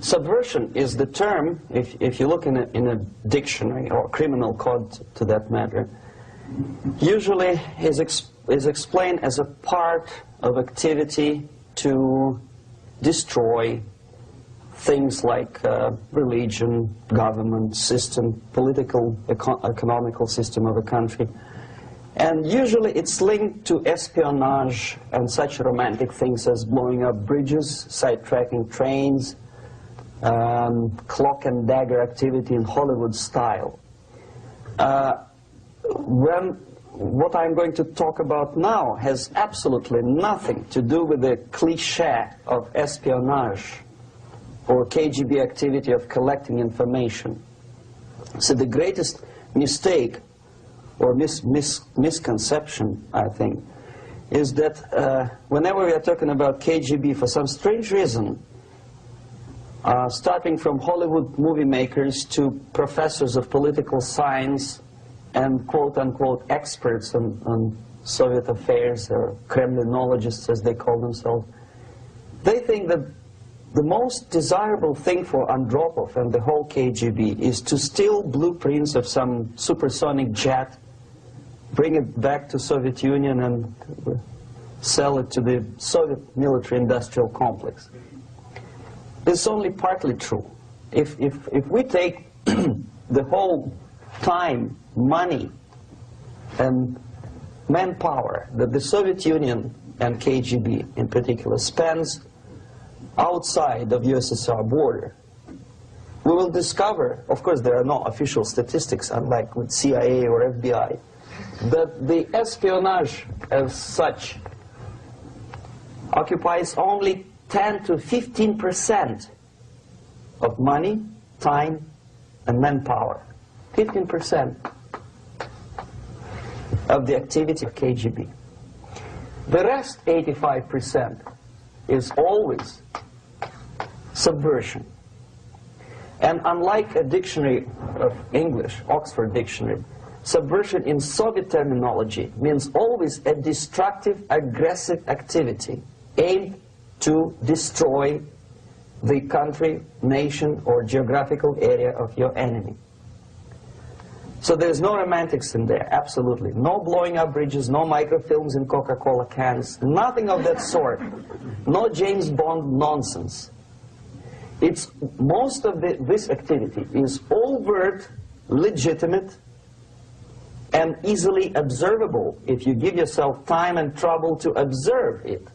Subversion is the term, if you look in a dictionary or criminal code to that matter, usually is explained as a part of activity to destroy things like religion, government system, political, economical system of a country. And usually it's linked to espionage and such romantic things as blowing up bridges, sidetracking trains, cloak and dagger activity in Hollywood style. What I'm going to talk about now has absolutely nothing to do with the cliché of espionage or KGB activity of collecting information. So the greatest mistake or misconception, I think, is that whenever we are talking about KGB, for some strange reason, starting from Hollywood movie makers to professors of political science and quote-unquote experts on Soviet affairs, or Kremlinologists as they call themselves, they think that the most desirable thing for Andropov and the whole KGB is to steal blueprints of some supersonic jet, bring it back to Soviet Union and sell it to the Soviet military-industrial complex. This is only partly true. If we take the whole time, money, and manpower that the Soviet Union and KGB in particular spends outside of USSR border, we will discover, of course there are no official statistics unlike with CIA or FBI, that the espionage as such occupies only 10 to 15% of money, time, and manpower. 15% of the activity of KGB. The rest, 85%, is always subversion. And unlike a dictionary of English, Oxford Dictionary, subversion in Soviet terminology means always a destructive, aggressive activity aimed to destroy the country, nation, or geographical area of your enemy. So there's no romantics in there, absolutely. No blowing up bridges, no microfilms in Coca-Cola cans, nothing of that sort. No James Bond nonsense. It's most of this activity is overt, legitimate, and easily observable if you give yourself time and trouble to observe it.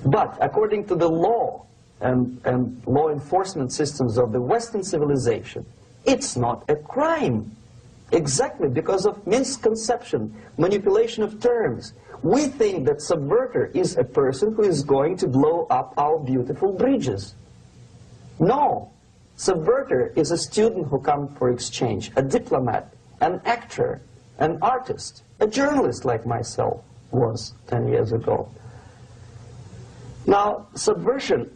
But according to the law and law enforcement systems of the Western civilization, it's not a crime. Exactly because of misconception, manipulation of terms. We think that subverter is a person who is going to blow up our beautiful bridges. No. Subverter is a student who comes for exchange, a diplomat, an actor, an artist, a journalist like myself was 10 years ago. Now, subversion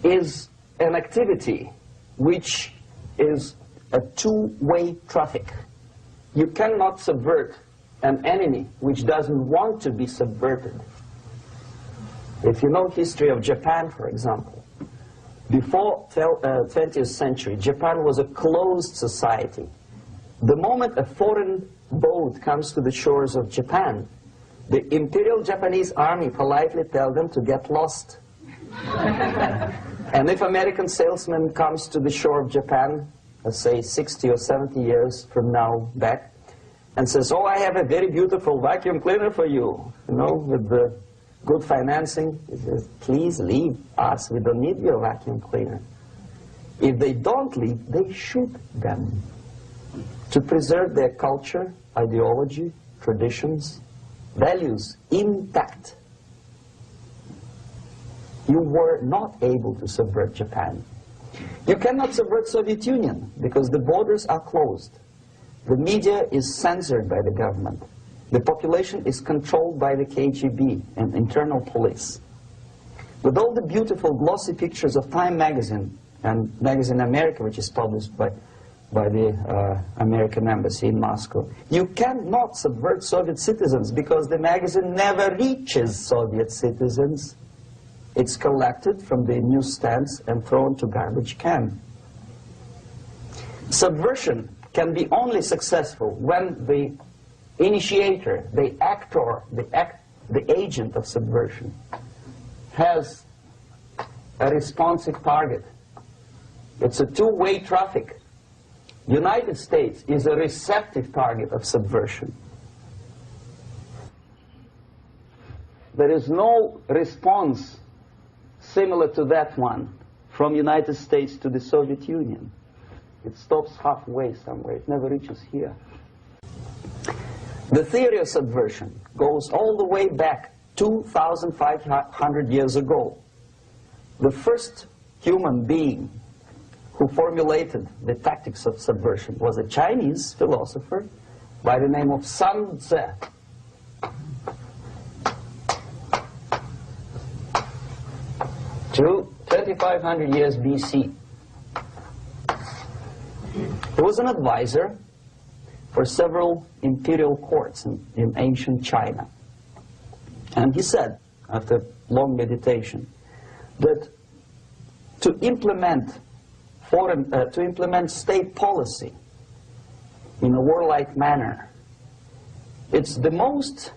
is an activity which is a two-way traffic. You cannot subvert an enemy which doesn't want to be subverted. If you know history of Japan, for example, before 20th century, Japan was a closed society. The moment a foreign boat comes to the shores of Japan, the Imperial Japanese Army politely tells them to get lost. And if American salesman comes to the shore of Japan, let's say 60 or 70 years from now back, and says, oh, I have a very beautiful vacuum cleaner for you, with the good financing, he says, please leave us, we don't need your vacuum cleaner. If they don't leave, they shoot them to preserve their culture, ideology, traditions, values intact. You were not able to subvert Japan. You cannot subvert Soviet Union because the borders are closed. The media is censored by the government. The population is controlled by the KGB and internal police. With all the beautiful glossy pictures of Time magazine and Magazine America, which is published by the American embassy in Moscow, you cannot subvert Soviet citizens because the magazine never reaches Soviet citizens. It's collected from the newsstands and thrown to garbage can. Subversion can be only successful when the initiator, the actor, the agent of subversion has a responsive target. It's a two-way traffic. United States is a receptive target of subversion. There is no response similar to that one from United States to the Soviet Union. It stops halfway somewhere. It never reaches here. The theory of subversion goes all the way back 2,500 years ago. The first human being who formulated the tactics of subversion was a Chinese philosopher by the name of Sun Tzu. 2,500 years BC. He was an advisor for several imperial courts in ancient China. And he said, after long meditation, that to implement state policy in a warlike manner, it's the most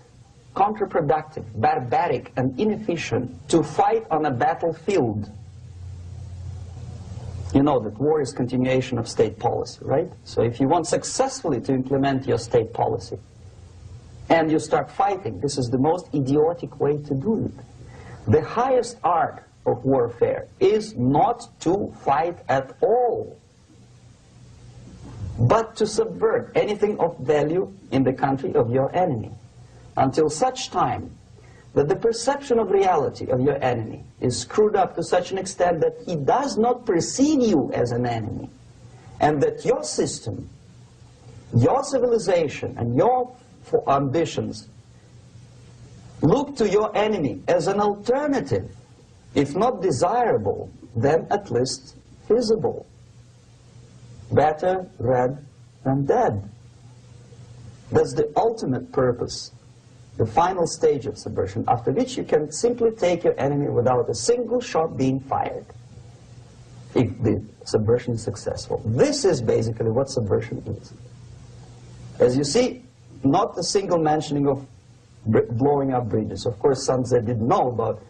counterproductive, barbaric, and inefficient to fight on a battlefield. You know that war is continuation of state policy, right? So if you want successfully to implement your state policy, and you start fighting, this is the most idiotic way to do it. The highest art of warfare is not to fight at all, but to subvert anything of value in the country of your enemy, until such time that the perception of reality of your enemy is screwed up to such an extent that he does not perceive you as an enemy, and that your system, your civilization, and your ambitions look to your enemy as an alternative, if not desirable, then at least feasible. Better red than dead. That's the ultimate purpose, the final stage of subversion, after which you can simply take your enemy without a single shot being fired, if the subversion is successful. This is basically what subversion is. As you see, not a single mentioning of blowing up bridges. Of course, Sun Tzu didn't know about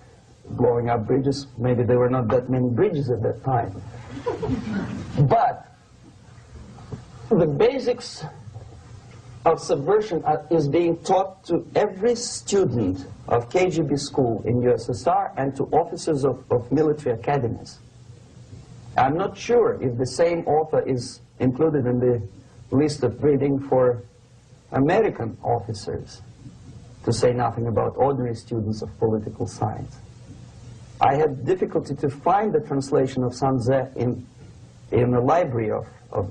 blowing up bridges. Maybe there were not that many bridges at that time. But the basics of subversion is being taught to every student of KGB school in USSR and to officers of military academies. I'm not sure if the same author is included in the list of reading for American officers, to say nothing about ordinary students of political science. I had difficulty to find the translation of Sun Tzu in the library of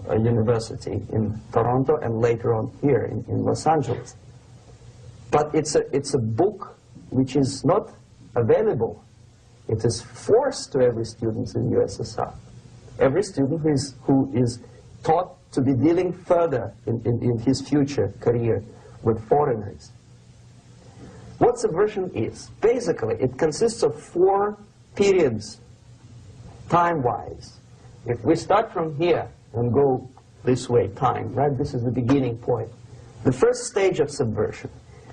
a university in Toronto and later on here in Los Angeles. But it's a book which is not available. It is forced to every student in USSR. Every student who is taught to be dealing further in his future career with foreigners. What subversion is? Basically, it consists of 4 periods, time-wise. If we start from here and go this way, time, right? This is the beginning point. The first stage of subversion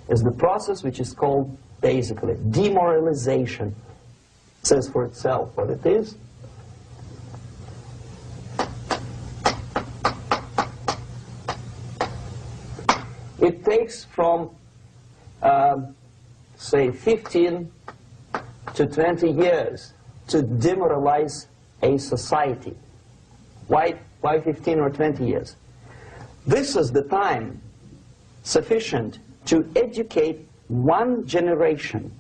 is the process which is called, basically, demoralization. It says for itself what it is. It takes from, say, 15 to 20 years to demoralize a society. Why 15 or 20 years? This is the time sufficient to educate one generation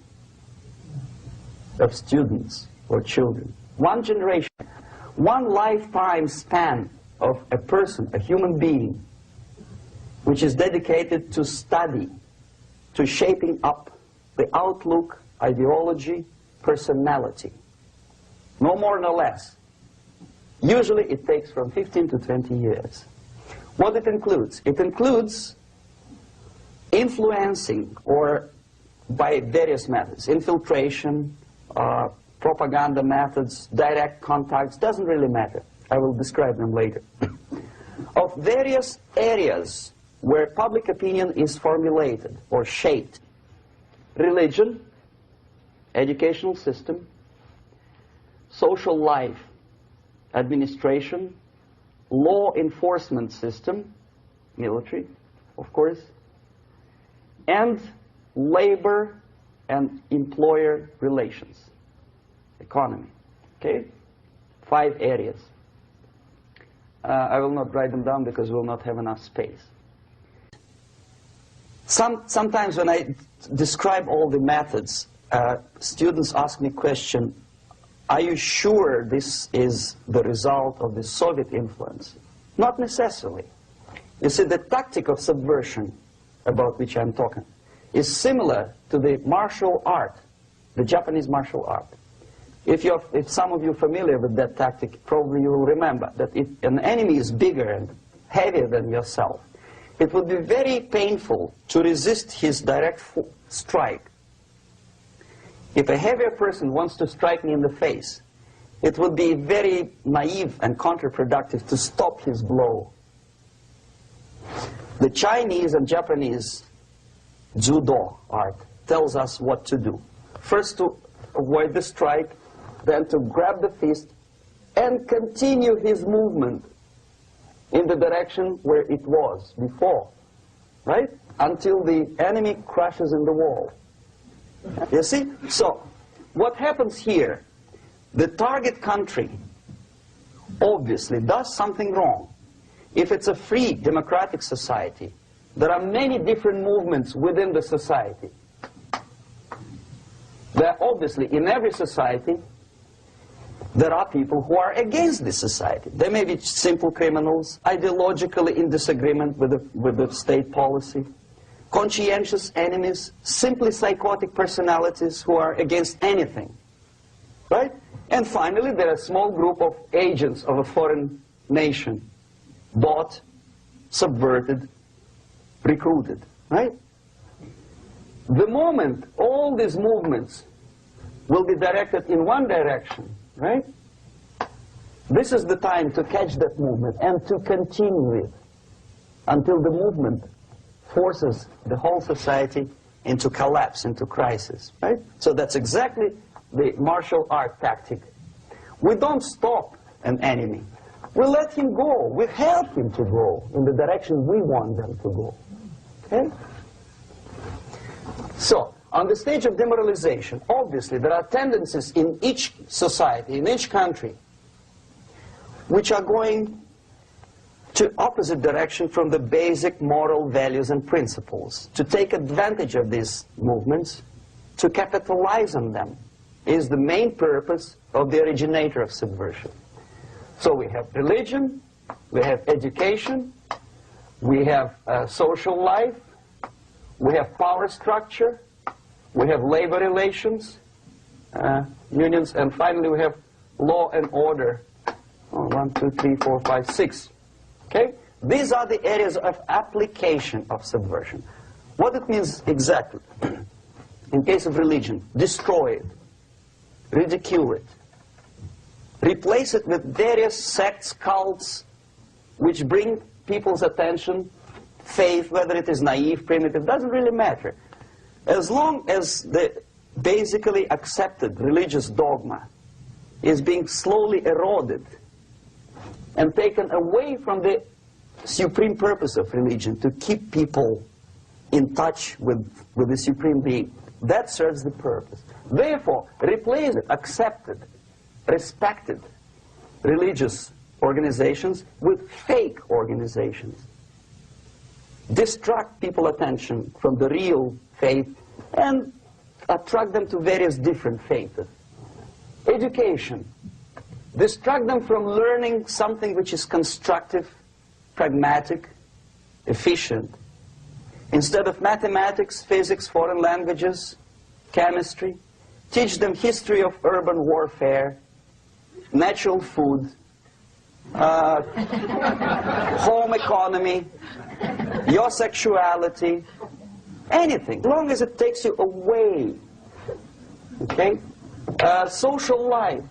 of students or children. One generation, one lifetime span of a person, a human being, which is dedicated to study, to shaping up the outlook, ideology, personality. No more, no less. Usually it takes from 15 to 20 years. What it includes? It includes influencing, or by various methods, infiltration, propaganda methods, direct contacts, doesn't really matter. I will describe them later. Of various areas where public opinion is formulated or shaped: religion, educational system, social life, administration, law enforcement system, military, of course, and labor and employer relations, economy. Okay? 5 areas. I will not write them down because we will not have enough space. Sometimes when I describe all the methods, students ask me question, are you sure this is the result of the Soviet influence? Not necessarily. You see, the tactic of subversion, about which I'm talking, is similar to the martial art, the Japanese martial art. If some of you are familiar with that tactic, probably you will remember that if an enemy is bigger and heavier than yourself, it would be very painful to resist his direct strike. If a heavier person wants to strike me in the face, it would be very naive and counterproductive to stop his blow. The Chinese and Japanese judo art tells us what to do. First, to avoid the strike, then to grab the fist and continue his movement in the direction where it was before, right? Until the enemy crashes in the wall. You see? So, what happens here? The target country obviously does something wrong. If it's a free democratic society, there are many different movements within the society. There obviously, in every society, there are people who are against this society. They may be simple criminals, ideologically in disagreement with the state policy, conscientious enemies, simply psychotic personalities who are against anything, right? And finally, there are a small group of agents of a foreign nation, bought, subverted, recruited, right? The moment all these movements will be directed in one direction, right? This is the time to catch that movement and to continue it until the movement forces the whole society into collapse, into crisis, right? So that's exactly the martial art tactic. We don't stop an enemy. We let him go. We help him to go in the direction we want them to go. Okay? So, on the stage of demoralization, obviously there are tendencies in each society, in each country, which are going to opposite direction from the basic moral values and principles. To take advantage of these movements, to capitalize on them, is the main purpose of the originator of subversion. So we have religion, we have education, we have social life, we have power structure, we have labor relations, unions, and finally we have law and order. 1, 2, 3, 4, 5, 6. Okay? These are the areas of application of subversion. What it means exactly? In case of religion, destroy it, ridicule it, replace it with various sects, cults, which bring people's attention, faith, whether it is naive, primitive, doesn't really matter. As long as the basically accepted religious dogma is being slowly eroded and taken away from the supreme purpose of religion, to keep people in touch with the supreme being, that serves the purpose. Therefore, replace it, accepted, respected religious organizations with fake organizations. Distract people's attention from the real faith and attract them to various different faiths. Education. Distract them from learning something which is constructive, pragmatic, efficient. Instead of mathematics, physics, foreign languages, chemistry, teach them history of urban warfare, natural food, home economy, your sexuality, anything, as long as it takes you away, okay, Social life.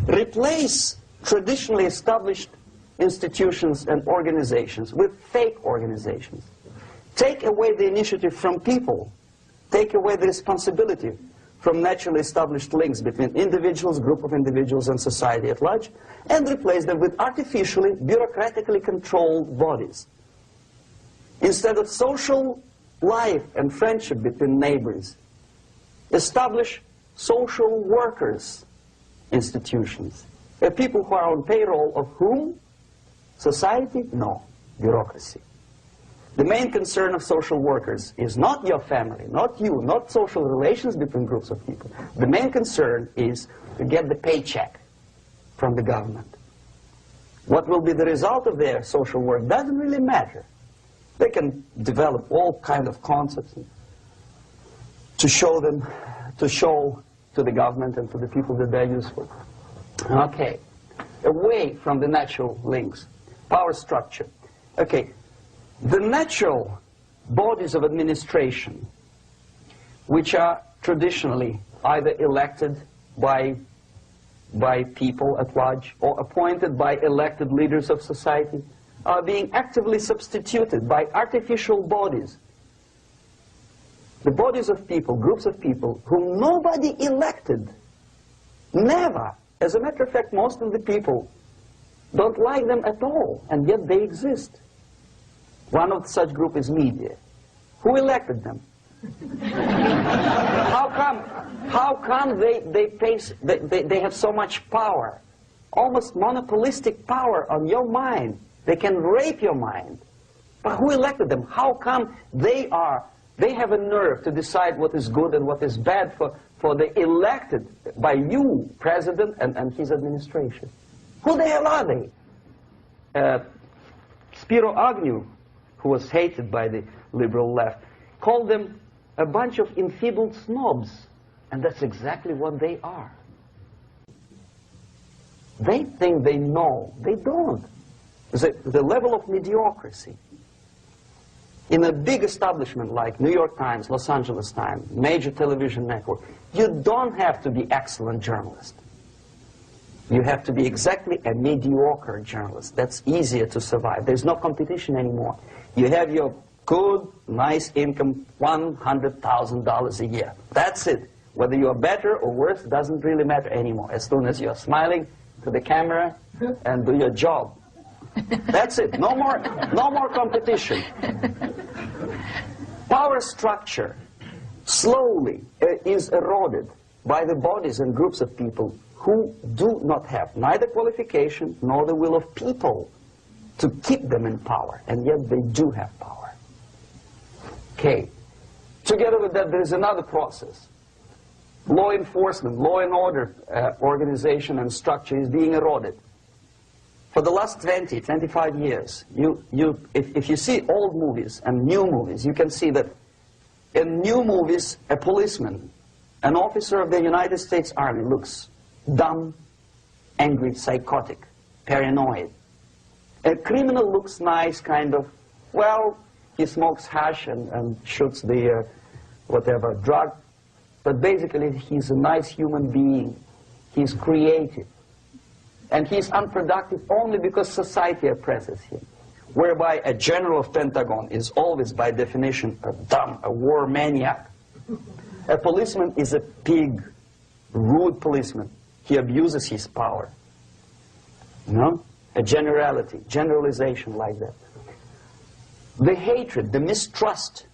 Replace traditionally established institutions and organizations with fake organizations. Take away the initiative from people. Take away the responsibility from naturally established links between individuals, group of individuals, and society at large, and replace them with artificially, bureaucratically controlled bodies. Instead of social life and friendship between neighbors, establish social workers institutions. People who are on payroll of whom? Society? No. Bureaucracy. The main concern of social workers is not your family, not you, not social relations between groups of people. The main concern is to get the paycheck from the government. What will be the result of their social work doesn't really matter. They can develop all kinds of concepts to show to the government and to the people that they're useful. Okay, away from the natural links, power structure. Okay, the natural bodies of administration, which are traditionally either elected by people at large or appointed by elected leaders of society, are being actively substituted by artificial bodies. The bodies of people, groups of people, whom nobody elected, never. As a matter of fact, most of the people don't like them at all, and yet they exist. One of such group is media. Who elected them? How come they have so much power? Almost monopolistic power on your mind. They can rape your mind. But who elected them? How come they have a nerve to decide what is good and what is bad for the elected by you, president, and his administration? Who the hell are they? Spiro Agnew, who was hated by the liberal left, called them a bunch of enfeebled snobs. And that's exactly what they are. They think they know. They don't. The level of mediocrity. In a big establishment like New York Times, Los Angeles Times, major television network, you don't have to be excellent journalist. You have to be exactly a mediocre journalist. That's easier to survive. There's no competition anymore. You have your good, nice income, $100,000 a year. That's it. Whether you're better or worse doesn't really matter anymore. As soon as you're smiling to the camera and do your job. That's it. No more competition. Power structure slowly is eroded by the bodies and groups of people who do not have neither qualification nor the will of people to keep them in power, and yet they do have power. Okay. Together with that, there is another process. Law enforcement, law and order organization and structure is being eroded. For the last 20, 25 years, if you see old movies and new movies, you can see that in new movies, a policeman, an officer of the United States Army looks dumb, angry, psychotic, paranoid. A criminal looks nice, kind of, well, he smokes hash and shoots the whatever drug, but basically he's a nice human being. He's creative. And he's unproductive only because society oppresses him. Whereby a general of Pentagon is always, by definition, a dumb, a war maniac. A policeman is a pig, rude policeman. He abuses his power. You know? A generality, generalization like that. The hatred, the mistrust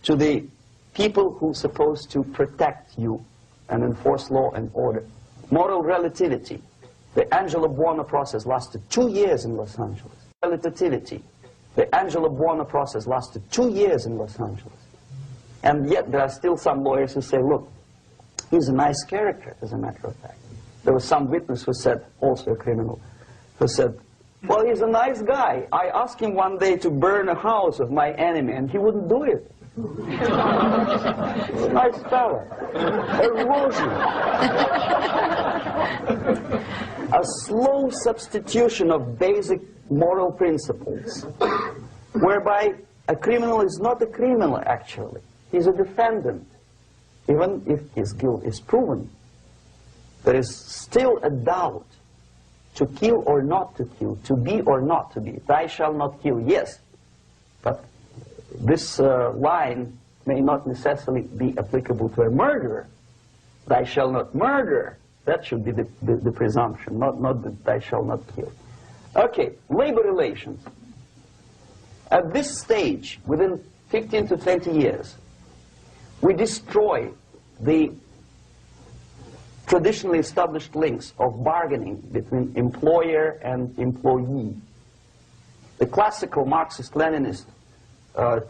to the people who are supposed to protect you and enforce law and order. Moral relativity. The Angelo Buono process lasted 2 years in Los Angeles. Relativity. The Angelo Buono process lasted 2 years in Los Angeles. And yet there are still some lawyers who say, look, he's a nice character, as a matter of fact. There was some witness who said, also a criminal, who said, well, he's a nice guy. I asked him one day to burn a house of my enemy, and he wouldn't do it. He's a nice fella. Erosion. A slow substitution of basic moral principles, whereby a criminal is not a criminal, actually. He's a defendant. Even if his guilt is proven, there is still a doubt to kill or not to kill, to be or not to be. Thou shalt not kill, yes, but this line may not necessarily be applicable to a murderer. Thou shalt not murder. That should be the presumption, not that thou shalt not kill. Okay, labor relations. At this stage, within 15 to 20 years, we destroy the traditionally established links of bargaining between employer and employee. The classical Marxist-Leninist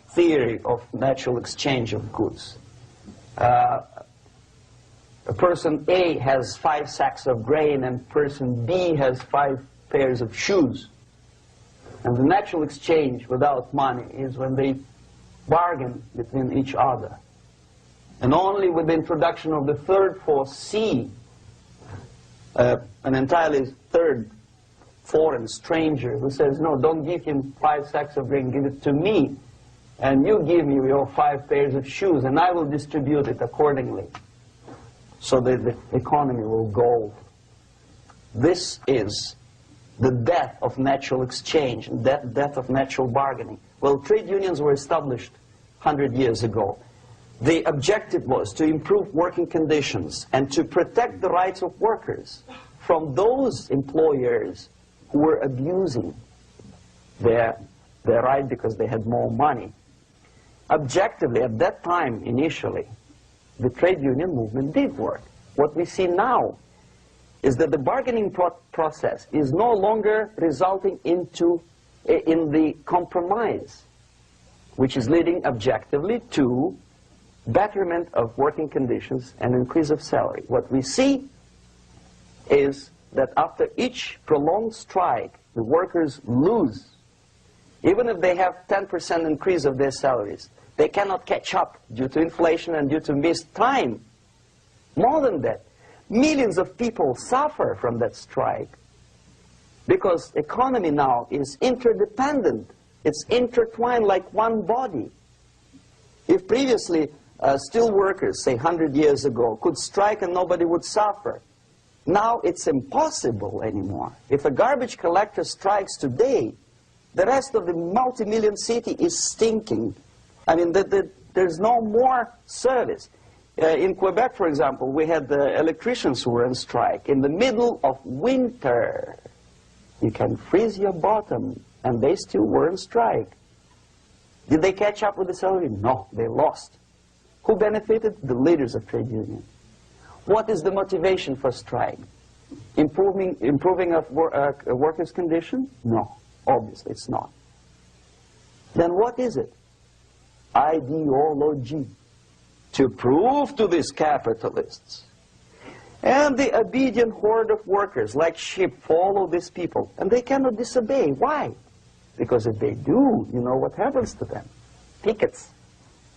theory of natural exchange of goods. Person A has 5 sacks of grain and person B has 5 pairs of shoes. And the natural exchange without money is when they bargain between each other. And only with the introduction of the third force, C, an entirely third foreign stranger who says, no, don't give him 5 sacks of grain, give it to me, and you give me your 5 pairs of shoes, and I will distribute it accordingly, so that the economy will go. This is the death of natural exchange, death of natural bargaining. Well, trade unions were established 100 years ago. The objective was to improve working conditions and to protect the rights of workers from those employers who were abusing their right because they had more money. Objectively, at that time, initially, the trade union movement did work. What we see now is that the bargaining process is no longer resulting in the compromise, which is leading objectively to betterment of working conditions and increase of salary. What we see is that after each prolonged strike, the workers lose. Even if they have 10% increase of their salaries, they cannot catch up due to inflation and due to missed time. More than that, millions of people suffer from that strike because economy now is interdependent. It's intertwined like one body. If previously steel workers, say 100 years ago, could strike and nobody would suffer, now it's impossible anymore. If a garbage collector strikes today, the rest of the multi-million city is stinking. I mean, there's no more service. In Quebec, for example, we had the electricians who were on strike in the middle of winter. You can freeze your bottom, and they still were on strike. Did they catch up with the salary? No, they lost. Who benefited? The leaders of trade unions. What is the motivation for strike? Improving of workers' condition? No, obviously it's not. Then what is it? Ideology. To prove to these capitalists. And the obedient horde of workers, like sheep, follow these people. And they cannot disobey. Why? Because if they do, you know what happens to them. Pickets,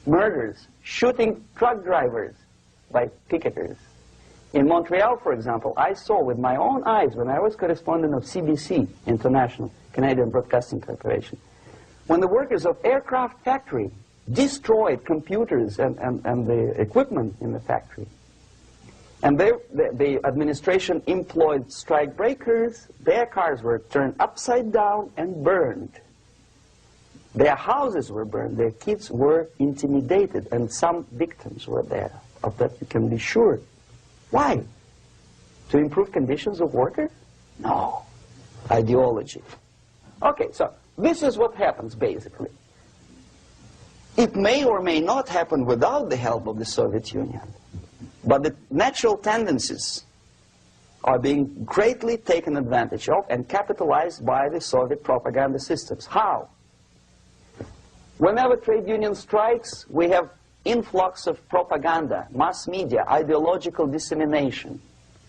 murders, shooting truck drivers by picketers. In Montreal, for example, I saw with my own eyes when I was correspondent of CBC International, Canadian Broadcasting Corporation, when the workers of aircraft factory destroyed computers and the equipment in the factory. And the administration employed strike breakers. Their cars were turned upside down and burned. Their houses were burned. Their kids were intimidated. And some victims were there. Of that you can be sure. Why? To improve conditions of workers? No. Ideology. Okay, so this is what happens basically. It may or may not happen without the help of the Soviet Union. But the natural tendencies are being greatly taken advantage of and capitalized by the Soviet propaganda systems. How? Whenever trade union strikes, we have influx of propaganda, mass media, ideological dissemination.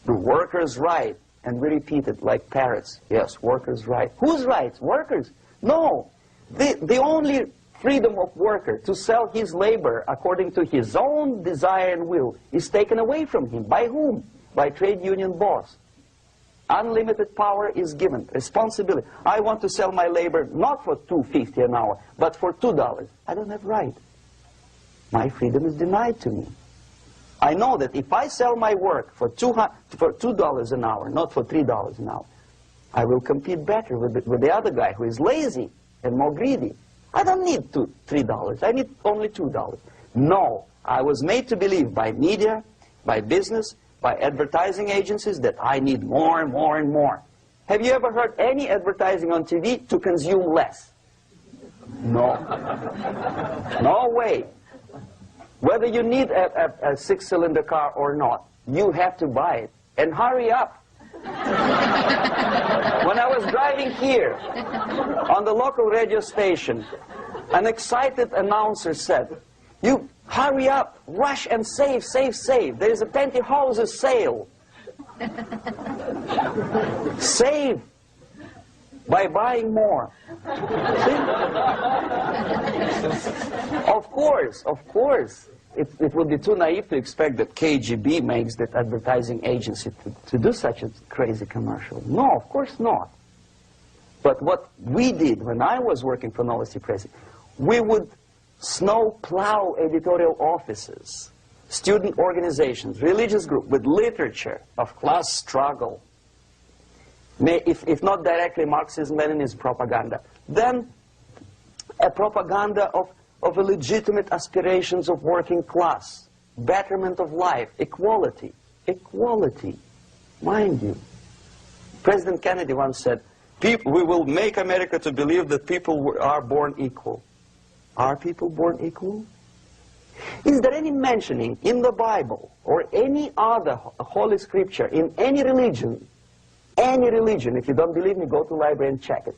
The workers' right, and we repeat it like parrots. Yes, workers' right. Whose rights? Workers? No. The only freedom of worker to sell his labor according to his own desire and will is taken away from him. By whom? By trade union boss. Unlimited power is given. Responsibility. I want to sell my labor not for $2.50 an hour, but for $2. I don't have right. My freedom is denied to me. I know that if I sell my work for $2 an hour, not for $3 an hour, I will compete better with the other guy who is lazy and more greedy. I don't need $3. I need only $2. No, I was made to believe by media, by business, by advertising agencies that I need more and more and more. Have you ever heard any advertising on TV to consume less? No. No way. Whether you need a six-cylinder car or not, you have to buy it. And hurry up. When I was driving here, on the local radio station, an excited announcer said, "You hurry up, rush and save, save, save. There is a pantyhose sale." Save by buying more. See? Of course. It would be too naive to expect that KGB makes that advertising agency to do such a crazy commercial. No, of course not. But what we did when I was working for Novosti Press, we would snow plow editorial offices, student organizations, religious groups with literature of class struggle. If not directly Marxism-Leninism propaganda, then a propaganda of the legitimate aspirations of working class, betterment of life, equality. Equality, mind you. President Kennedy once said, "We will make America to believe that people are born equal." Are people born equal? Is there any mentioning in the Bible or any other holy scripture in any religion, if you don't believe me, go to the library and check it,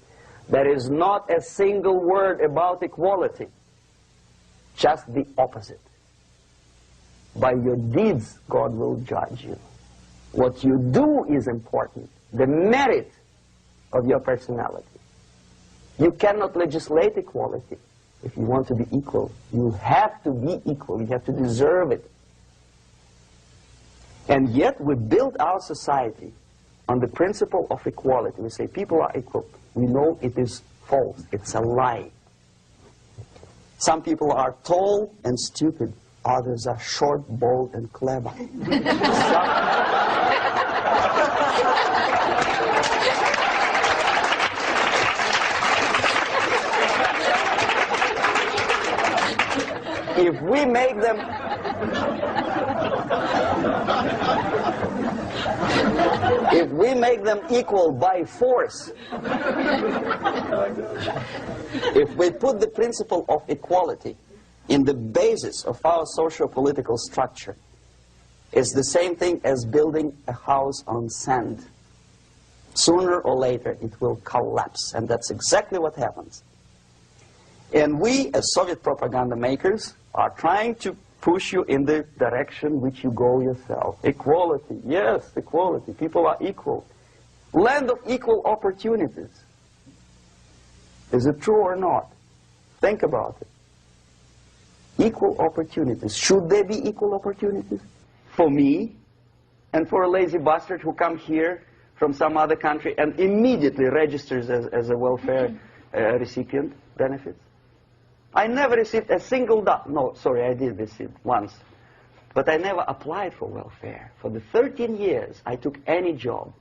there is not a single word about equality. Just the opposite. By your deeds, God will judge you. What you do is important. The merit of your personality. You cannot legislate equality. If you want to be equal, you have to be equal. You have to deserve it. And yet we build our society on the principle of equality. We say people are equal. We know it is false. It's a lie. Some people are tall and stupid. Others are short, bold, and clever. If we make them equal by force, if we put the principle of equality in the basis of our socio-political structure, it's the same thing as building a house on sand. Sooner or later it will collapse, and that's exactly what happens. And we, as Soviet propaganda makers, are trying to push you in the direction which you go yourself. Equality, yes, equality. People are equal. Land of equal opportunities. Is it true or not? Think about it. Equal opportunities. Should there be equal opportunities? For me and for a lazy bastard who comes here from some other country and immediately registers as a welfare recipient benefits? I never received a single dollar. No, sorry, I did receive once. But I never applied for welfare. For the 13 years, I took any job.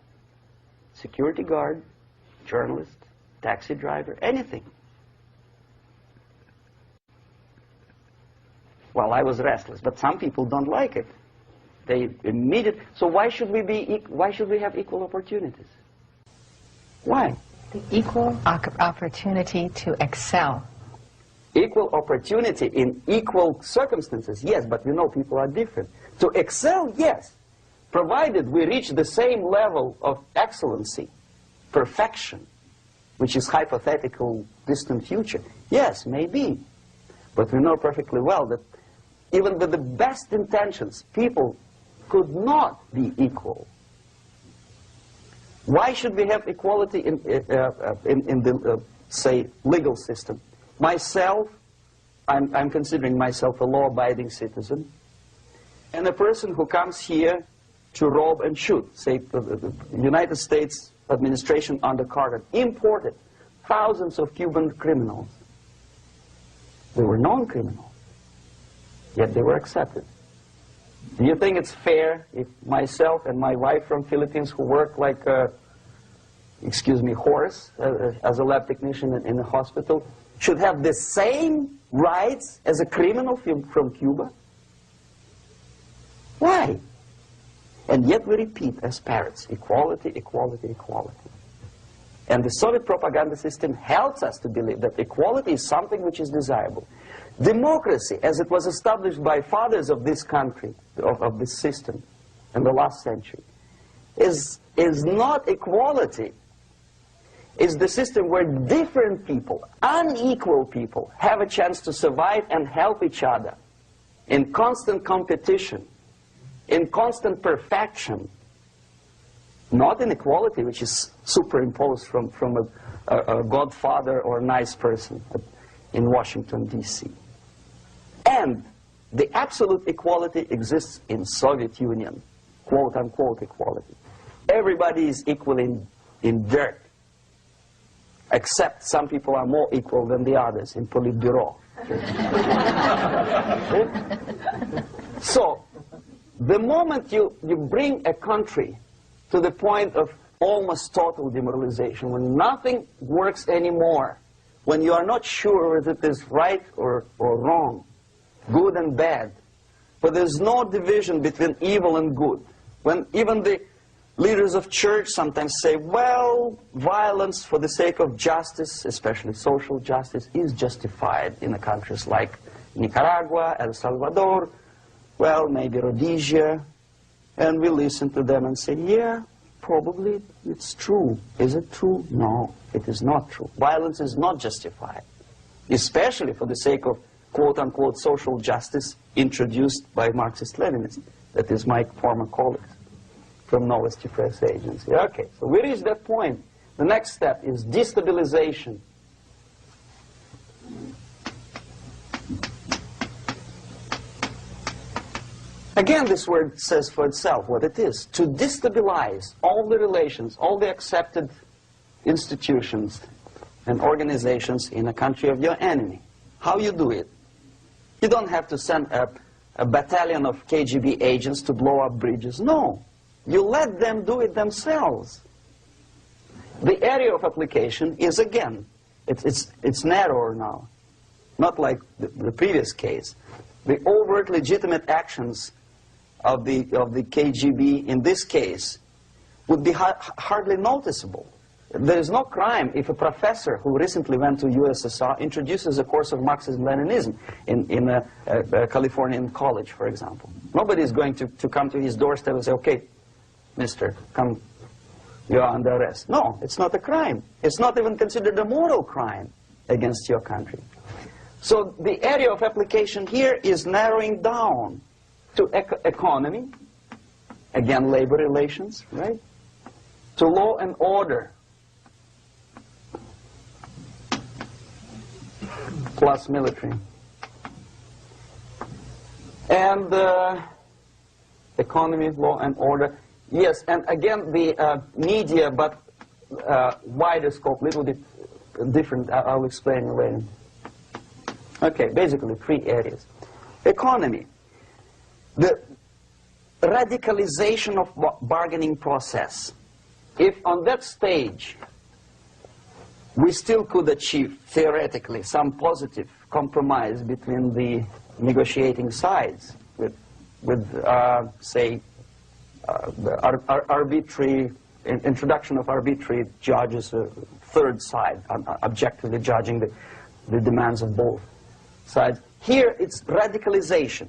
Security guard, journalist, taxi driver, anything. Well, I was restless, but some people don't like it. They immediately. So why should we have equal opportunities? Why? The equal opportunity to excel. Equal opportunity in equal circumstances, yes, but you know people are different. To excel, yes, provided we reach the same level of excellency, perfection, which is hypothetical, distant future. Yes, maybe. But we know perfectly well that even with the best intentions, people could not be equal. Why should we have equality in the, say, legal system? Myself, I'm considering myself a law-abiding citizen, and a person who comes here to rob and shoot, say, the United States administration under Carter imported thousands of Cuban criminals. They were non-criminals, yet they were accepted. Do you think it's fair if myself and my wife from Philippines, who work like a, excuse me, horse as a lab technician in a hospital, should have the same rights as a criminal from Cuba? Why? And yet we repeat as parrots, equality, equality, equality. And the Soviet propaganda system helps us to believe that equality is something which is desirable. Democracy, as it was established by fathers of this country, of this system in the last century, is not equality. It's the system where different people, unequal people, have a chance to survive and help each other in constant competition, in constant perfection, not inequality, which is superimposed from a godfather or a nice person in Washington, D.C. And the absolute equality exists in Soviet Union, quote-unquote equality. Everybody is equal in dirt, except some people are more equal than the others in Politburo. So, the moment you bring a country to the point of almost total demoralization, when nothing works anymore, when you are not sure whether it is right or wrong, good and bad, but there's no division between evil and good, when even the leaders of church sometimes say, well, violence for the sake of justice, especially social justice, is justified in the countries like Nicaragua, El Salvador, well, maybe Rhodesia, and we listen to them and say, yeah, probably it's true. Is it true? No, it is not true. Violence is not justified, especially for the sake of quote-unquote social justice introduced by Marxist-Leninists. That is my former colleagues from Novosti Press Agency. Okay, so we reached that point. The next step is destabilization. Again, this word says for itself what it is. To destabilize all the relations, all the accepted institutions and organizations in a country of your enemy. How you do it? You don't have to send a battalion of KGB agents to blow up bridges. No. You let them do it themselves. The area of application is, again, it's narrower now. Not like the previous case. The overt legitimate actions of the KGB in this case would be hardly noticeable. There is no crime if a professor who recently went to USSR introduces a course of Marxism-Leninism in a Californian college, for example. Nobody is going to come to his doorstep and say, okay, mister, come, you are under arrest. No, it's not a crime. It's not even considered a moral crime against your country. So the area of application here is narrowing down to economy, again, labor relations, right? To law and order, plus military. And economy, law and order. Yes, and again, the media, but wider scope, little bit different. I'll explain later. Okay, basically 3 areas. Economy. The radicalization of bargaining process. If on that stage we still could achieve, theoretically, some positive compromise between the negotiating sides with say, arbitrary, introduction of arbitrary judges, a third side, objectively judging the demands of both sides. Here it's radicalization.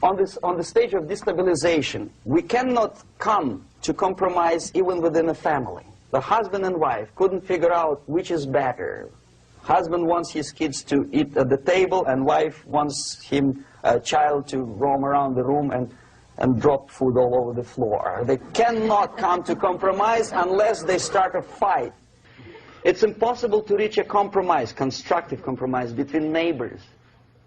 On the stage of destabilization, we cannot come to compromise even within a family. The husband and wife couldn't figure out which is better. Husband wants his kids to eat at the table, and wife wants a child to roam around the room and drop food all over the floor. They cannot come to compromise unless they start a fight. It's impossible to reach a compromise, constructive compromise, between neighbors.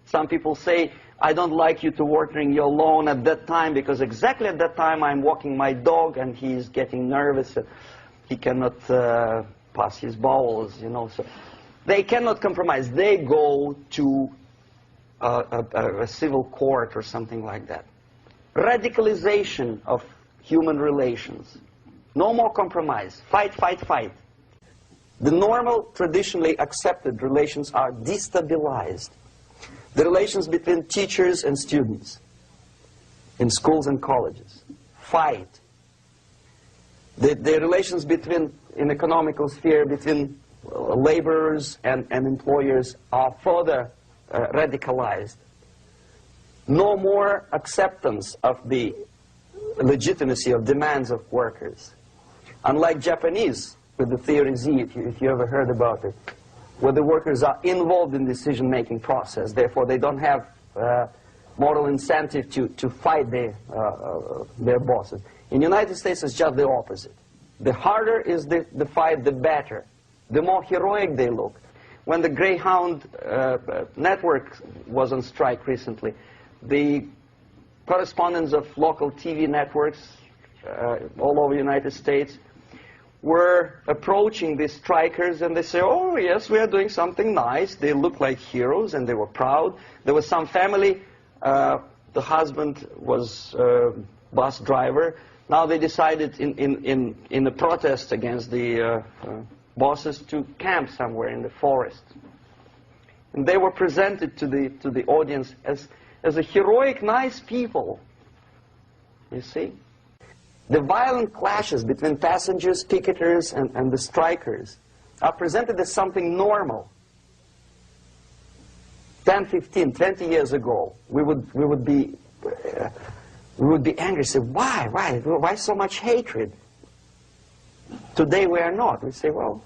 Some people say, I don't like you to watering your lawn at that time because exactly at that time I'm walking my dog and he's getting nervous. He cannot pass his bowels, you know. So they cannot compromise. They go to a civil court or something like that. radicalization of human relations. No more compromise. Fight, fight, fight. The normal, traditionally accepted relations are destabilized. The relations between teachers and students in schools and colleges. Fight. The relations between, in economical sphere, between laborers and employers are further radicalized. No more acceptance of the legitimacy of demands of workers. Unlike Japanese, with the theory Z, if you ever heard about it, where the workers are involved in decision-making process, therefore they don't have moral incentive to fight their bosses. In the United States, it's just the opposite. The harder is the fight, the better. The more heroic they look. When the Greyhound network was on strike recently, the correspondents of local TV networks all over the United States were approaching these strikers, and they say, oh yes, we are doing something nice. They look like heroes, and they were proud. There was some family, the husband was bus driver. Now they decided in a protest against the bosses to camp somewhere in the forest. And they were presented to the audience as a heroic, nice people. You see? The violent clashes between passengers, picketers, and the strikers are presented as something normal. 10, 15, 20 years ago, we would be angry, say, why so much hatred? Today we are not. We say, well,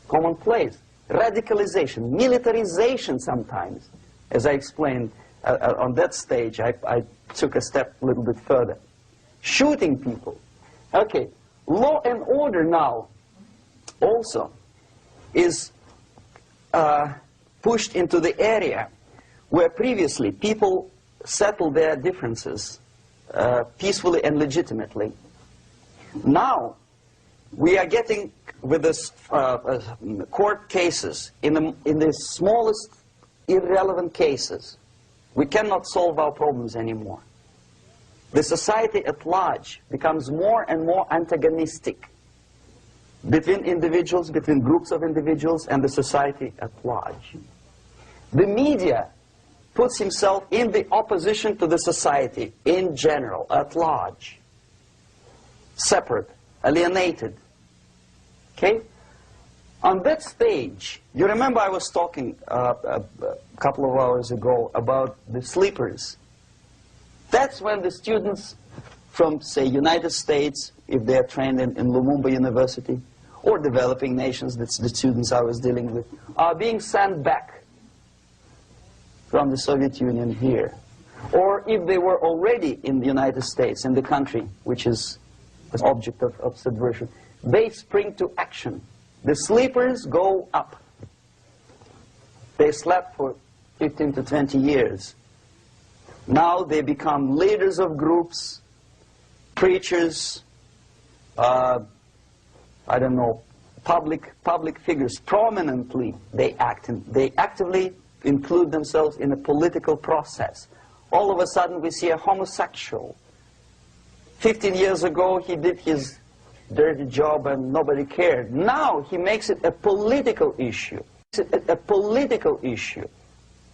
commonplace. Radicalization, militarization sometimes. As I explained on that stage, I took a step a little bit further. Shooting people. Okay, law and order now also is pushed into the area where previously people settled their differences peacefully and legitimately. Now we are getting with this court cases in the smallest irrelevant cases. We cannot solve our problems anymore. The society at large becomes more and more antagonistic between individuals, between groups of individuals, and the society at large. The media puts himself in the opposition to the society in general, at large. Separate, alienated. Okay? On that stage, you remember I was talking a couple of hours ago about the sleepers. That's when the students from, say, United States, if they are trained in Lumumba University, or developing nations, that's the students I was dealing with, are being sent back from the Soviet Union here. Or if they were already in the United States, in the country, which is the object of subversion, they spring to action. The sleepers go up. They slept for 15 to 20 years. Now they become leaders of groups, preachers, I don't know, public figures. Prominently they actively include themselves in a political process. All of a sudden we see a homosexual. 15 years ago he did his dirty job and nobody cared. Now he makes it a political issue. A political issue.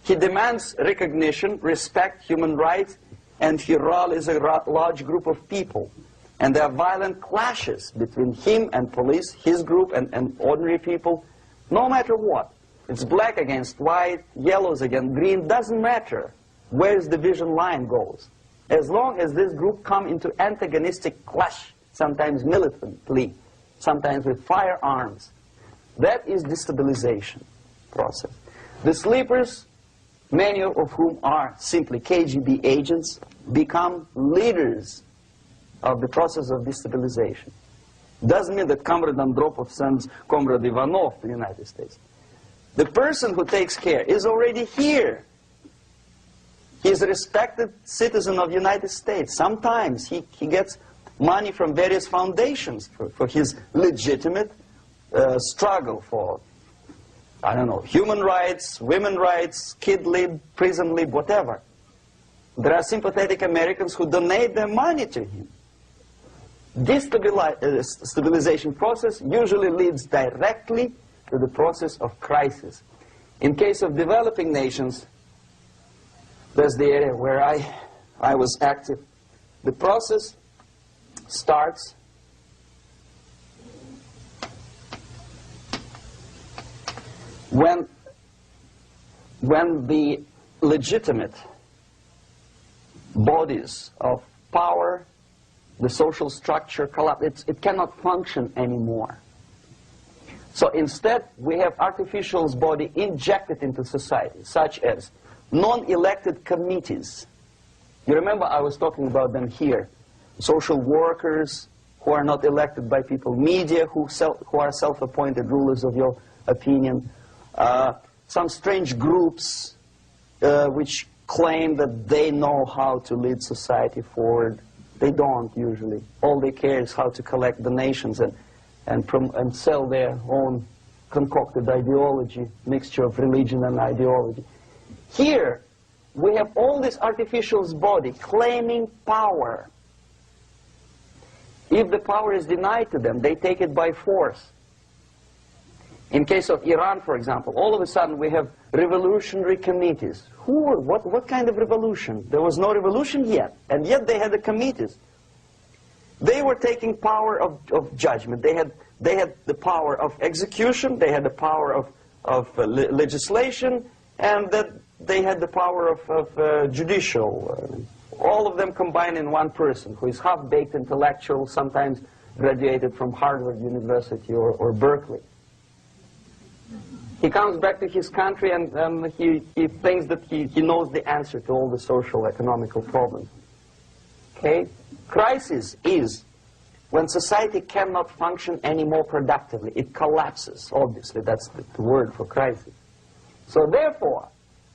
He demands recognition, respect, human rights, and he rallies a large group of people. And there are violent clashes between him and police, his group and ordinary people, no matter what. It's black against white, yellows against green, doesn't matter where the division line goes. As long as this group come into antagonistic clash, sometimes militantly, sometimes with firearms, that is destabilization process. The sleepers, many of whom are simply KGB agents, become leaders of the process of destabilization. Doesn't mean that Comrade Andropov sends Comrade Ivanov to the United States. The person who takes care is already here. He is a respected citizen of the United States. Sometimes he gets money from various foundations for his legitimate struggle for, I don't know, human rights, women's rights, kid lib, prison lib, whatever. There are sympathetic Americans who donate their money to him. This stabilization process usually leads directly to the process of crisis. In case of developing nations, that's the area where I was active. The process starts when the legitimate bodies of power, the social structure collapse, it cannot function anymore. So instead, we have artificial body injected into society, such as non-elected committees. You remember I was talking about them here. Social workers who are not elected by people, media who are self-appointed rulers of your opinion, some strange groups which claim that they know how to lead society forward. They don't usually. All they care is how to collect donations and sell their own concocted ideology, mixture of religion and ideology. Here, we have all this artificial body claiming power. If the power is denied to them, they take it by force. In case of Iran, for example, all of a sudden we have revolutionary committees. What kind of revolution? There was no revolution yet, and yet they had the committees. They were taking power of judgment. They had the power of execution, they had the power of legislation, and that they had the power of judicial. All of them combined in one person, who is half-baked intellectual, sometimes graduated from Harvard University or Berkeley. He comes back to his country and he thinks that he knows the answer to all the social, economical problems. Okay? Crisis is when society cannot function any more productively. It collapses, obviously. That's the word for crisis. So therefore,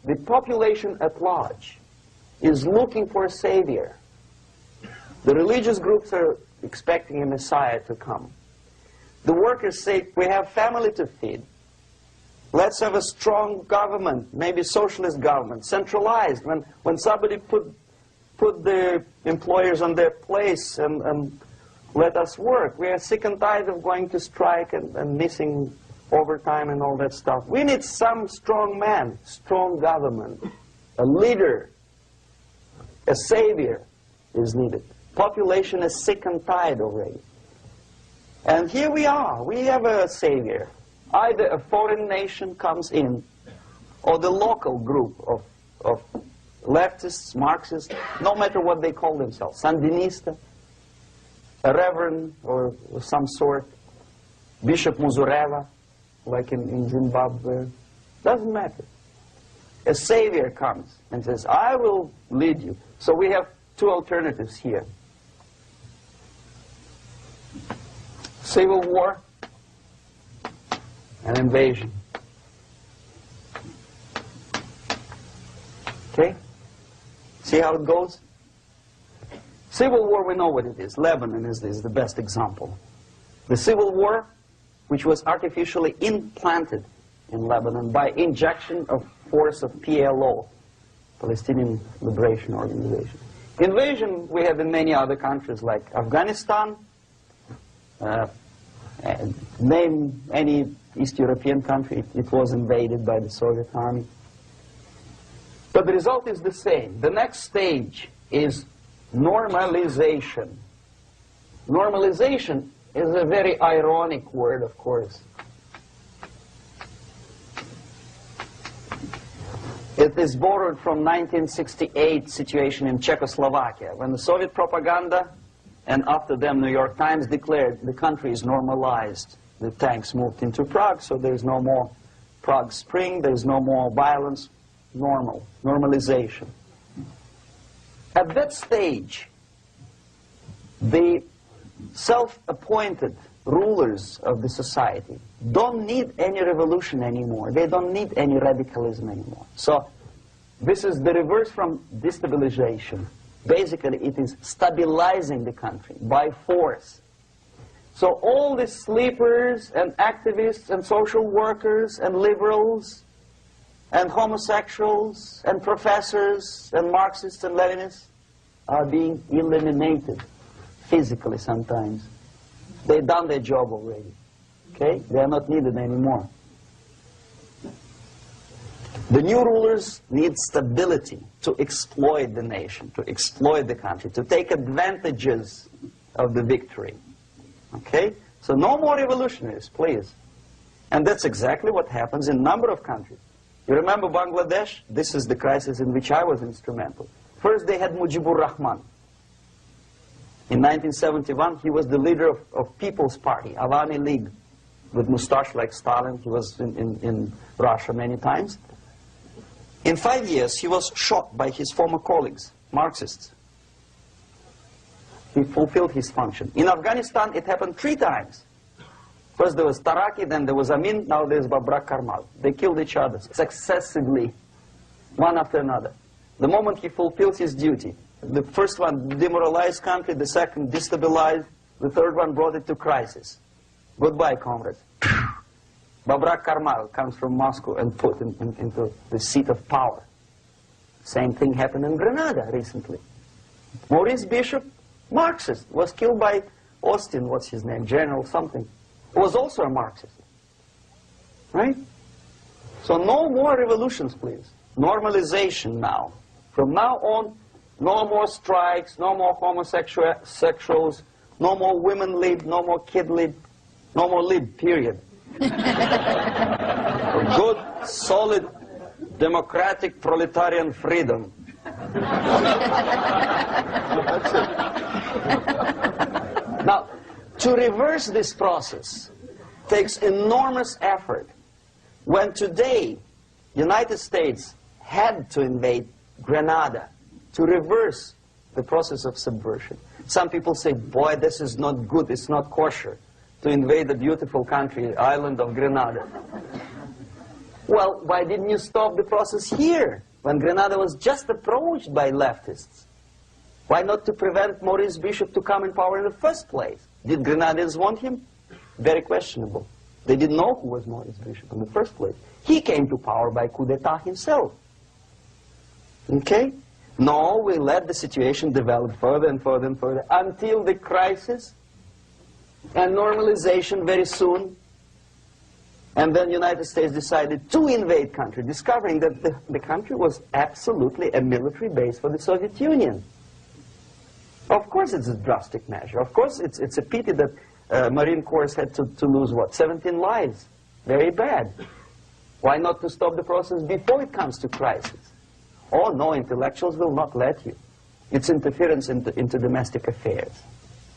the population at large is looking for a savior. The religious groups are expecting a Messiah to come. The workers say, we have family to feed. Let's have a strong government, maybe socialist government, centralized. When somebody put the employers on their place and let us work. We are sick and tired of going to strike and missing overtime and all that stuff. We need some strong man, strong government, a leader, a savior is needed. Population is sick and tired already. And here we are. We have a savior. Either a foreign nation comes in, or the local group of leftists, Marxists, no matter what they call themselves, Sandinista, a reverend or some sort, Bishop Muzureva, like in Zimbabwe, doesn't matter. A savior comes and says, I will lead you. So we have two alternatives here. Civil war and invasion. Okay? See how it goes? Civil war, we know what it is. Lebanon is the best example. The civil war, which was artificially implanted in Lebanon by injection of force of PLO, Palestinian Liberation Organization. Invasion we have in many other countries like Afghanistan, name any East European country, it was invaded by the Soviet army. But the result is the same. The next stage is normalization. Normalization is a very ironic word, of course. It is borrowed from 1968 situation in Czechoslovakia, when the Soviet propaganda and after them New York Times declared the country is normalized. The tanks moved into Prague, so there's no more Prague Spring, there's no more violence. Normalization. At that stage, the self-appointed rulers of the society don't need any revolution anymore. They don't need any radicalism anymore. So this is the reverse from destabilization. Basically, it is stabilizing the country by force. So all the sleepers and activists and social workers and liberals and homosexuals and professors and Marxists and Leninists are being eliminated physically sometimes. They've done their job already. Okay? They are not needed anymore. The new rulers need stability to exploit the nation, to exploit the country, to take advantages of the victory. Okay? So no more revolutionaries, please. And that's exactly what happens in a number of countries. You remember Bangladesh? This is the crisis in which I was instrumental. First they had Mujibur Rahman. In 1971, he was the leader of People's Party, Awami League, with mustache like Stalin. He was in Russia many times. In 5 years, he was shot by his former colleagues, Marxists. He fulfilled his function. In Afghanistan, it happened 3 times. First there was Taraki, then there was Amin, now there's Babrak Karmal. They killed each other successively, one after another. The moment he fulfills his duty, the first one demoralized country, the second destabilized, the third one brought it to crisis. Goodbye, comrades. Babrak Karmal comes from Moscow and put into the seat of power. Same thing happened in Grenada recently. Maurice Bishop, Marxist, was killed by Austin, what's his name, General something, who was also a Marxist. Right? So no more revolutions, please. Normalization now. From now on, no more strikes, no more homosexuals, no more women lib, no more kid lib, no more lib, period. Good, solid, democratic, proletarian freedom. That's it. Now, to reverse this process takes enormous effort. When today, United States had to invade Grenada to reverse the process of subversion. Some people say, boy, this is not good, it's not kosher to invade the beautiful country, island of Grenada. Well, why didn't you stop the process here, when Grenada was just approached by leftists? Why not to prevent Maurice Bishop to come in power in the first place? Did Grenadians want him? Very questionable. They didn't know who was Maurice Bishop in the first place. He came to power by coup d'etat himself. Okay? No, we let the situation develop further and further and further until the crisis and normalization very soon. And then the United States decided to invade country, discovering that the country was absolutely a military base for the Soviet Union. Of course it's a drastic measure. Of course it's a pity that Marine Corps had to lose, what, 17 lives. Very bad. Why not to stop the process before it comes to crisis? Oh no, intellectuals will not let you. It's interference into domestic affairs.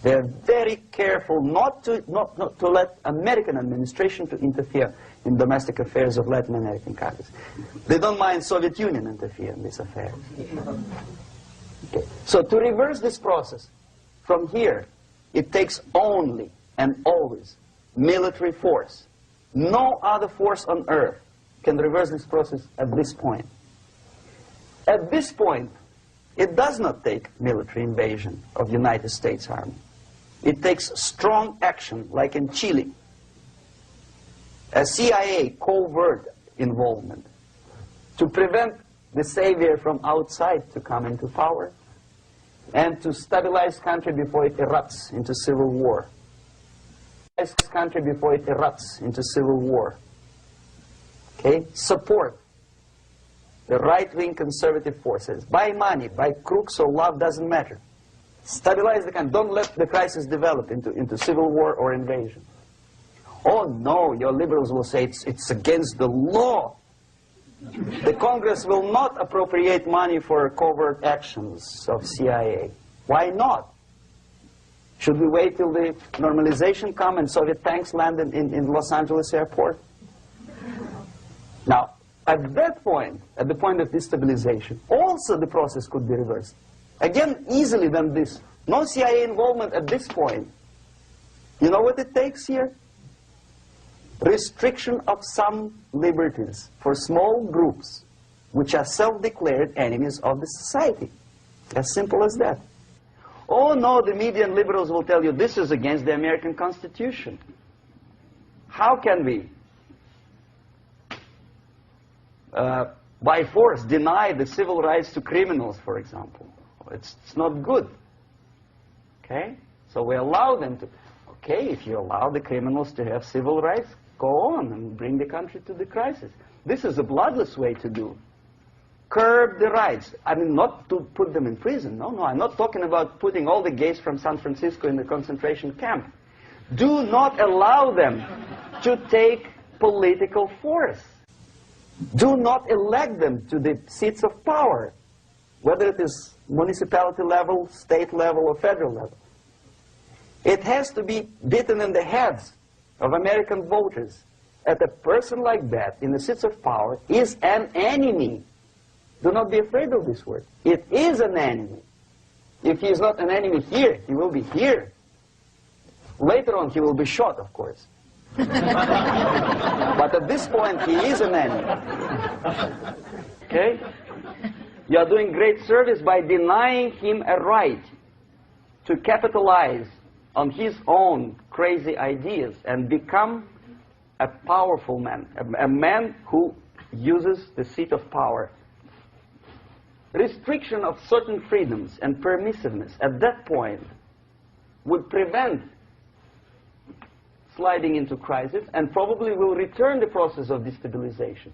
They're very careful not to let American administration to interfere in domestic affairs of Latin American countries. They don't mind Soviet Union interfere in these affairs. Okay. So to reverse this process, from here, it takes only and always military force. No other force on earth can reverse this process at this point. At this point, it does not take military invasion of the United States Army. It takes strong action, like in Chile, a CIA covert involvement to prevent the savior from outside to come into power and to stabilize country before it erupts into civil war. Country before it erupts into civil war. Okay? Support the right-wing conservative forces. By money, by crooks or love, doesn't matter. Stabilize the country. Don't let the crisis develop into civil war or invasion. Oh no, your liberals will say it's against the law. The Congress will not appropriate money for covert actions of CIA. Why not? Should we wait till the normalization come and Soviet tanks land in Los Angeles airport? Now, at that point, at the point of destabilization, also the process could be reversed. Again, easily than this. No CIA involvement at this point. You know what it takes here? Restriction of some liberties for small groups which are self-declared enemies of the society. As simple as that. Oh no, the media and liberals will tell you this is against the American Constitution. How can we by force deny the civil rights to criminals, for example. It's not good. Okay? So we allow them to... Okay, if you allow the criminals to have civil rights, go on and bring the country to the crisis. This is a bloodless way to do. Curb the rights. I mean, not to put them in prison. No, no, I'm not talking about putting all the gays from San Francisco in the concentration camp. Do not allow them to take political force. Do not elect them to the seats of power, whether it is municipality level, state level, or federal level. It has to be beaten in the heads of American voters that a person like that in the seats of power is an enemy. Do not be afraid of this word. It is an enemy. If he is not an enemy here, he will be here. Later on, he will be shot, of course. But at this point, he is an enemy. Okay? You are doing great service by denying him a right to capitalize on his own crazy ideas and become a powerful man, a man who uses the seat of power. Restriction of certain freedoms and permissiveness at that point would prevent sliding into crisis and probably will return the process of destabilization.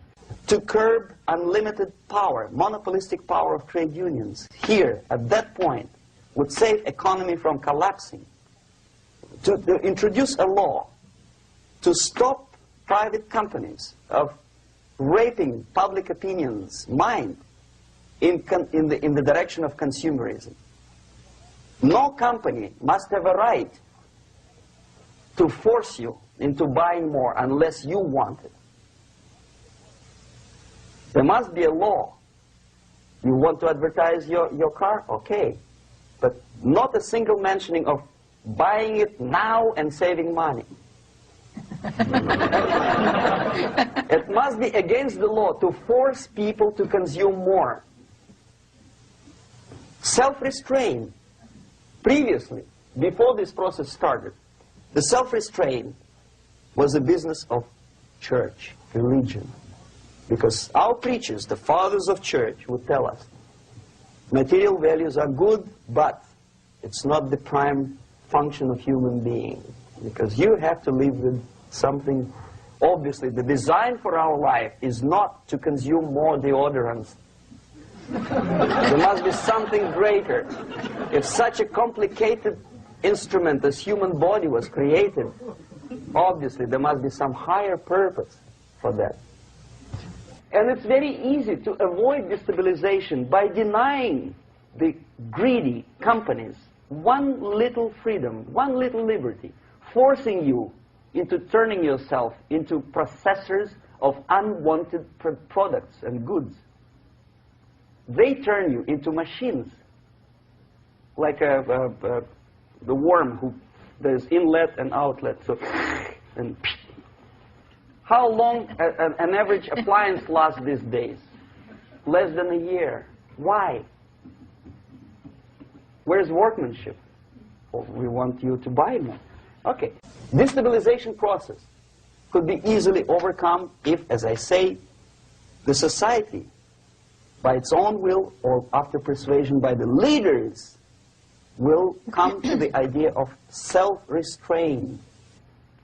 To curb unlimited power, monopolistic power of trade unions, here, at that point, would save economy from collapsing. To introduce a law to stop private companies of raping public opinion's mind in the direction of consumerism. No company must have a right to force you into buying more unless you want it. There must be a law. You want to advertise your car? Okay. But not a single mentioning of buying it now and saving money. It must be against the law to force people to consume more. Self-restraint. Previously, before this process started, the self-restraint was a business of church, religion. Because our preachers, the fathers of church, would tell us, material values are good, but it's not the prime function of human being. Because you have to live with something. Obviously, the design for our life is not to consume more deodorants. There must be something greater. If such a complicated instrument as human body was created, obviously there must be some higher purpose for that. And it's very easy to avoid destabilization by denying the greedy companies one little freedom, one little liberty, forcing you into turning yourself into processors of unwanted products and goods. They turn you into machines, like the worm who there's inlet and outlet. So, and how long an average appliance lasts these days? Less than a year. Why? Where's workmanship? Well, we want you to buy more. Okay. Destabilization process could be easily overcome if, as I say, the society, by its own will or after persuasion by the leaders, will come to the idea of self-restraint.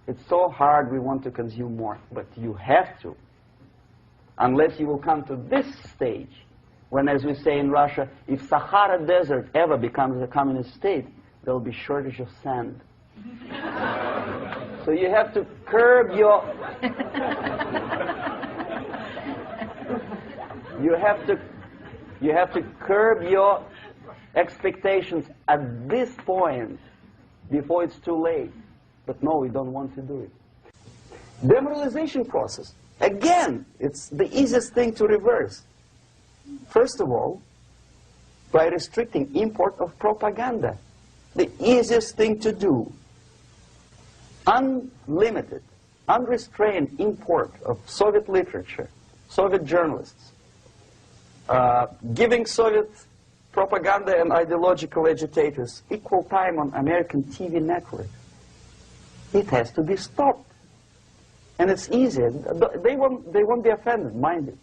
It's so hard we want to consume more, but you have to. Unless you will come to this stage, when, as we say in Russia, if Sahara Desert ever becomes a communist state, there will be shortage of sand. So you have to curb your... You have to curb your expectations at this point before it's too late. But no, we don't want to do it. Demoralization process. Again, it's the easiest thing to reverse. First of all, by restricting import of propaganda. The easiest thing to do. Unlimited, unrestrained import of Soviet literature, Soviet journalists, giving Soviet propaganda and ideological agitators equal time on American TV network. It has to be stopped. And it's easy. They won't be offended, mind you.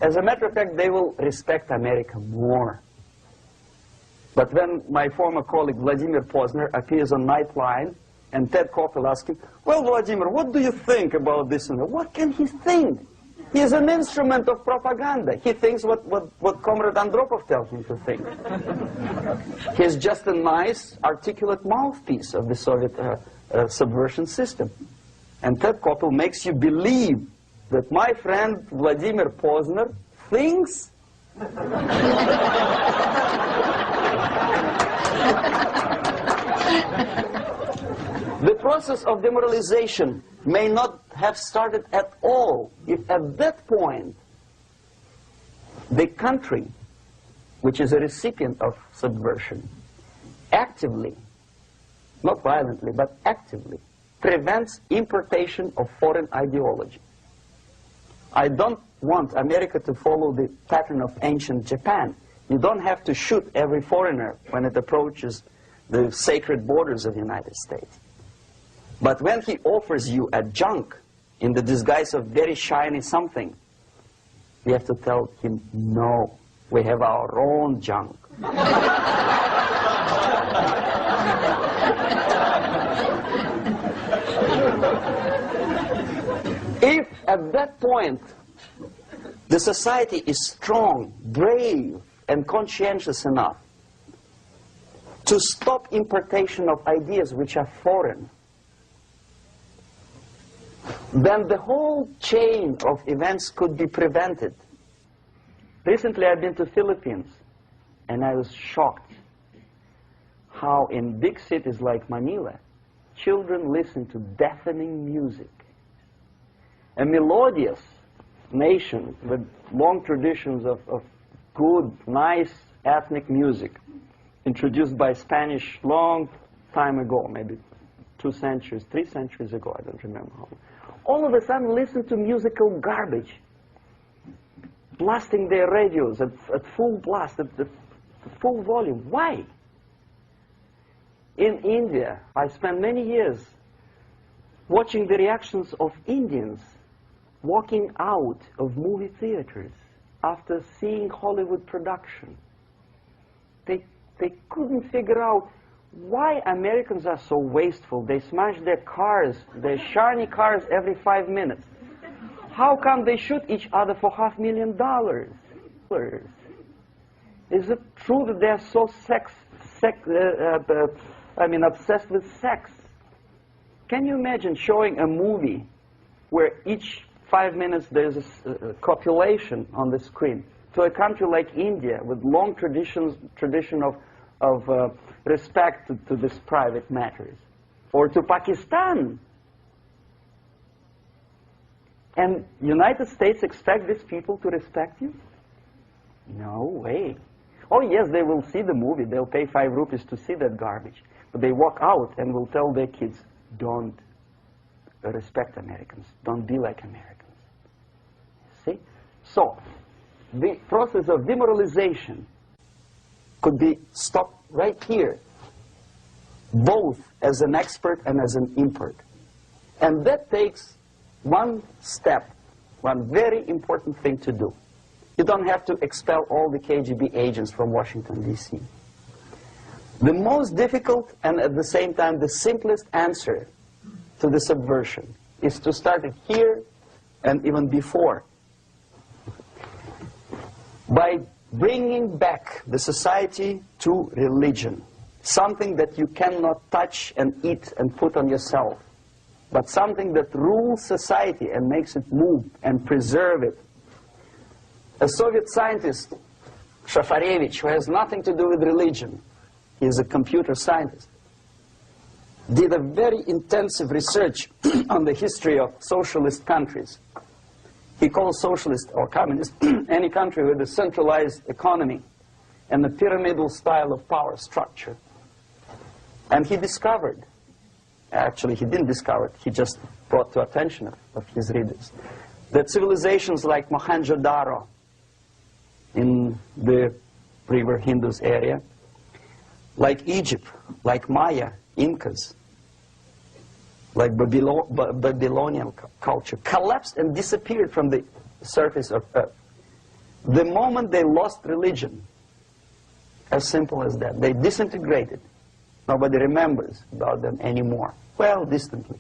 As a matter of fact, they will respect America more. But when my former colleague Vladimir Posner appears on Nightline, and Ted Koppel asks him, well, Vladimir, what do you think about this? And what can he think? He's an instrument of propaganda. He thinks what Comrade Andropov tells him to think. He's just a nice, articulate mouthpiece of the Soviet subversion system. And Ted Koppel makes you believe that my friend Vladimir Posner thinks the process of demoralization may not have started at all if at that point the country, which is a recipient of subversion, actively, not violently, but actively, prevents importation of foreign ideology. I don't want America to follow the pattern of ancient Japan. You don't have to shoot every foreigner when it approaches the sacred borders of the United States. But when he offers you a junk in the disguise of very shiny something, you have to tell him, no, we have our own junk. If at that point the society is strong, brave, and conscientious enough to stop importation of ideas which are foreign, then the whole chain of events could be prevented. Recently I've been to Philippines, and I was shocked how in big cities like Manila, children listen to deafening music. A melodious nation with long traditions of good, nice ethnic music, introduced by Spanish long time ago, maybe 2 centuries, 3 centuries ago, I don't remember how long. All of a sudden listen to musical garbage, blasting their radios at full blast, at full volume. Why? In India, I spent many years watching the reactions of Indians walking out of movie theaters after seeing Hollywood production. They couldn't figure out why Americans are so wasteful. They smash their cars, their shiny cars, every 5 minutes. How come they shoot each other for $500,000? Is it true that they're so obsessed with sex? Can you imagine showing a movie where each 5 minutes there's a copulation on the screen to a country like India with long tradition of respect to these private matters, or to Pakistan? And United States expect these people to respect you? No way. Oh yes, they will see the movie, they'll pay 5 rupees to see that garbage, but they walk out and will tell their kids, don't respect Americans, don't be like Americans. See? So, the process of demoralization could be stopped right here, both as an expert and as an import. And that takes one step, one very important thing to do. You don't have to expel all the KGB agents from Washington, D.C. The most difficult and at the same time the simplest answer to the subversion is to start it here and even before, by bringing back the society to religion, something that you cannot touch and eat and put on yourself, but something that rules society and makes it move and preserve it. A Soviet scientist, Shafarevich, who has nothing to do with religion, he is a computer scientist, did a very intensive research on the history of socialist countries. He calls socialist or communist any country with a centralized economy and a pyramidal style of power structure. And he discovered, actually he didn't discover it, he just brought to attention of his readers, that civilizations like Mohenjo-Daro in the river Indus area, like Egypt, like Maya, Incas, like Babylonian culture, collapsed and disappeared from the surface of Earth The moment they lost religion, as simple as that, they disintegrated. Nobody remembers about them anymore. Well, distantly.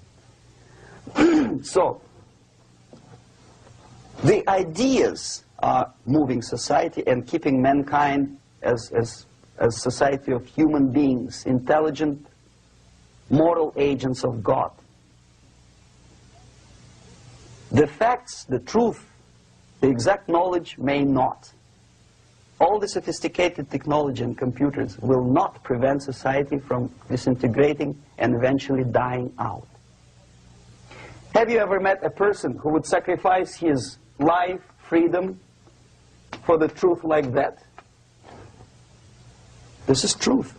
So, the ideas are moving society and keeping mankind as a society of human beings, intelligent, moral agents of God. The facts, the truth, the exact knowledge may not. All the sophisticated technology and computers will not prevent society from disintegrating and eventually dying out. Have you ever met a person who would sacrifice his life, freedom, for the truth like that? This is truth.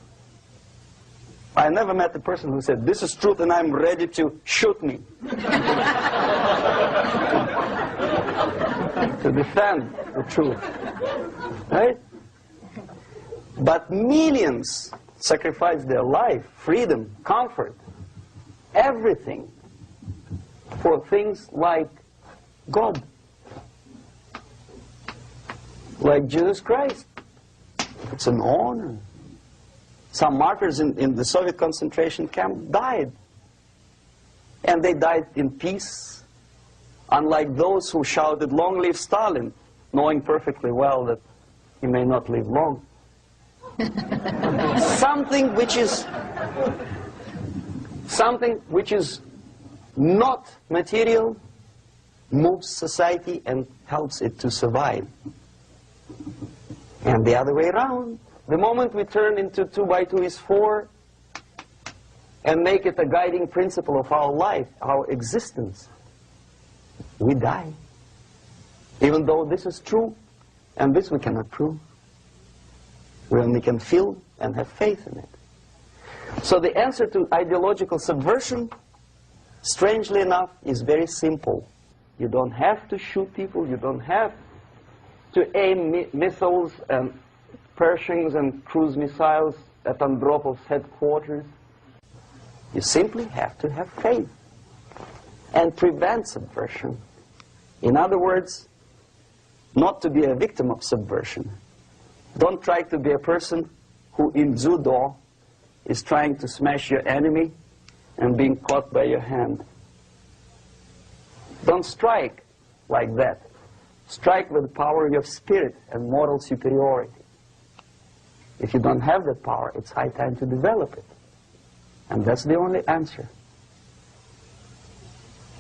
I never met a person who said, this is truth and I'm ready to shoot me. To defend the truth. Right? But millions sacrifice their life, freedom, comfort, everything for things like God. Like Jesus Christ. It's an honor. Some martyrs in the Soviet concentration camp died. And they died in peace, unlike those who shouted, "Long live Stalin," knowing perfectly well that he may not live long. Something which is not material moves society and helps it to survive. And the other way around. The moment we turn into 2 by 2 is 4 and make it a guiding principle of our life, our existence, we die. Even though this is true, and this we cannot prove. We only can feel and have faith in it. So the answer to ideological subversion, strangely enough, is very simple. You don't have to shoot people, you don't have to aim missiles and Pershings and cruise missiles at Andropov's headquarters. You simply have to have faith and prevent subversion. In other words, not to be a victim of subversion. Don't try to be a person who in judo is trying to smash your enemy and being caught by your hand. Don't strike like that. Strike with the power of your spirit and moral superiority. If you don't have that power, it's high time to develop it. And that's the only answer.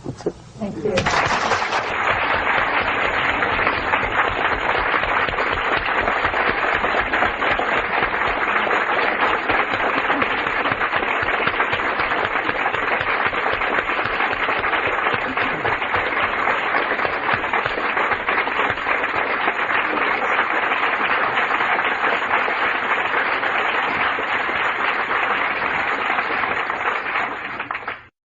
That's it. Thank you.